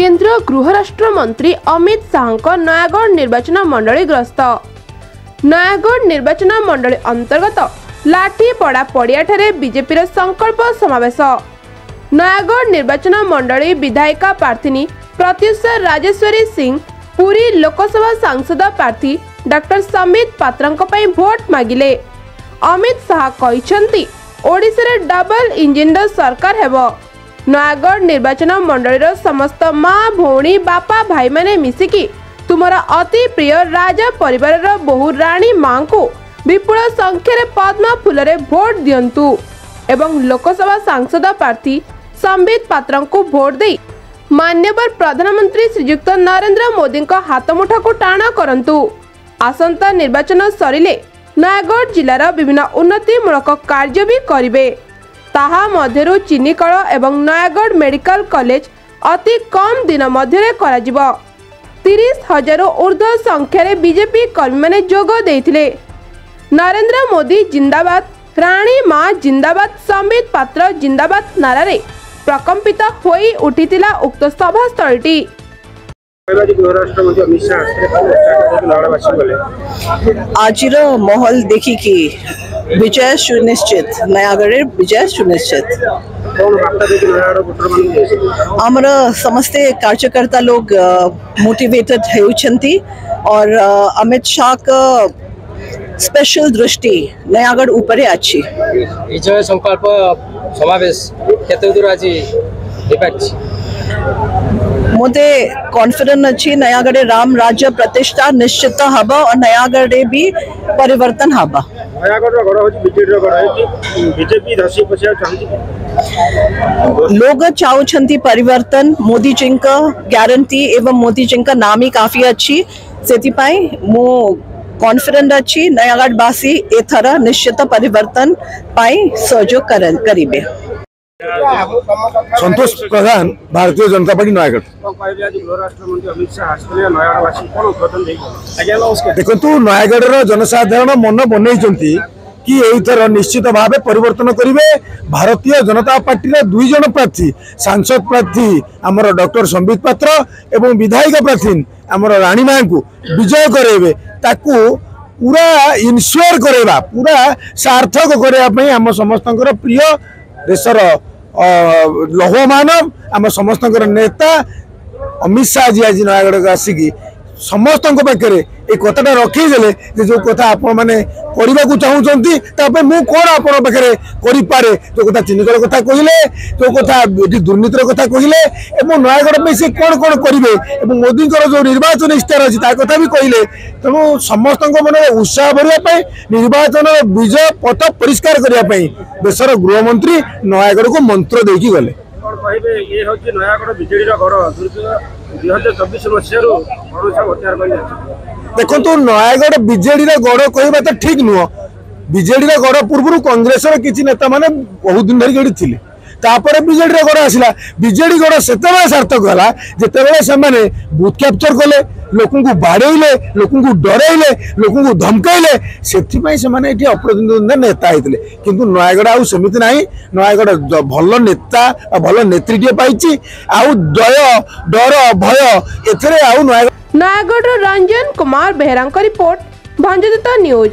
केंद्र गृह राष्ट्र मंत्री अमित शाह नयागढ़ निर्वाचन मंडली ग्रस्त। नयागढ़ निर्वाचन मंडली अंतर्गत लाठीपड़ा पड़िया बीजेपी संकल्प समावेश। नयागढ़ निर्वाचन मंडली विधायिका प्रार्थी प्रत्युषा राजेश्वरी सिंह पुरी लोकसभा सांसद प्रार्थी डॉक्टर संबित पात्रंक पई भोट मागिले। अमित शाह कहिसंती ओडिशा रे डबल इंजिन सरकार हेबो। नयागढ़ निर्वाचन मंडलीर समस्त माँ भौणी बापा भाई माने मिसिकी तुमरा अति प्रिय राजा परिवार बहु राणी मां को विपुल संख्यार पद्म फूल रे भोट दियंतु एवं लोकसभा सांसद प्रार्थी संबित पात्र को भोट दे मान्यवर प्रधानमंत्री श्रीयुक्त नरेंद्र मोदी का हाथमुठा को टाण करंतु। आसंता निर्वाचन सरिले नयागढ़ जिलार विभिन्न उन्नतिमूलक कार्य भी करिवे। ताहा मध्यरु चिनीकल एवं नयागढ़ मेडिकल कॉलेज अति कम दिन मध्यरे कराजिबो। 30,000 ऊर्ध्व संख्यारे बीजेपी कर्मी माने जोग देइथिले। नरेंद्र मोदी जिंदाबाद, राणी मां जिंदाबाद, संबित पात्र जिंदाबाद नारा रे प्रकंपित होई उठितिला उक्त सभास्थळटी। आजिर माहौल देखी कि विजय सुनिश्चित, नयागढ़ विजय सुनिश्चित। आमर समस्ते कार्यकर्ता लोग मोटिवेटेड होउछंती और अमित शाह का स्पेशल दृष्टि नयागढ़ ऊपर अच्छी। विजय संकल्प समावेश केते दूर अछि मोदे कॉन्फिडेंस अच्छी नयागढ़ राम राज्य प्रतिष्ठा निश्चित हबा और नयागढ़ भी परिवर्तन हबा। लोग चाहती परिवर्तन, मोदी जी का गारंटी एवं मोदी जी का नाम ही काफी अच्छी से मो कॉन्फिडेंट अच्छी नयागढ़ बासी एथर निश्चित परिवर्तन पाई सहयोग करिबे। संतोष प्रधान, भारतीय जनता पार्टी नयागढ़। देखु नयागढ़ जनसाधारण मन बनई कि एथर निश्चित भाव परिवर्तन करेंगे। भारतीय जनता पार्टी 2 जन प्रार्थी, सांसद प्रार्थी आमर डॉक्टर संबित पात्र एवं विधायिका प्रार्थी आमर राणी मां को विजय करेंगे। ताकू पूरा इनश्योर करेगा, पूरा सार्थक करने आम समस्त प्रिय देशर लौह मानव आम समस्त नेता अमित शाह जी आज नयागढ़ आसिकी समस्त पाखे ये कथाटा रखीदे जो कथा आपण मैंने करने को चाहूँगी मु कौन आपण पाखे करे जो कथा चिनिकल कथा कहले, जो कथा दुर्नीतिर कथा कहले और नयागढ़ में सी कौन कौन करेंगे मोदी जो निर्वाचन इश्तार अच्छी कथा भी कहले। तेणु समस्त मन उत्साह भरवाई निर्वाचन विजय पथ परिष्कार करने देशर गृहमंत्री नयागढ़ को मंत्र देकी गले। देखो नयागढ़ बीजेडी गढ़ कहवा तो ठीक नुह। बीजेडी गढ़ पूर्व कांग्रेस किसी नेता माने बहुत दिन धरिक थे, तापर बीजेडी गढ़ आसला। बीजेडी गढ़ से सार्थक है जिते से बूथ कैप्चर कले, लोक बाड़े, लोक डरइले, लोक धमकइले, से अप्रतिद्वंदी नेता होते। किंतु नयागढ़ आउ सेमती ना। नयागढ़ भल नेता भल नेत्री पाई आउ दय डर भय एथरे आउ नयागढ़। Nayagarh Ranjan Kumar Behera report, Bhanjadatta news.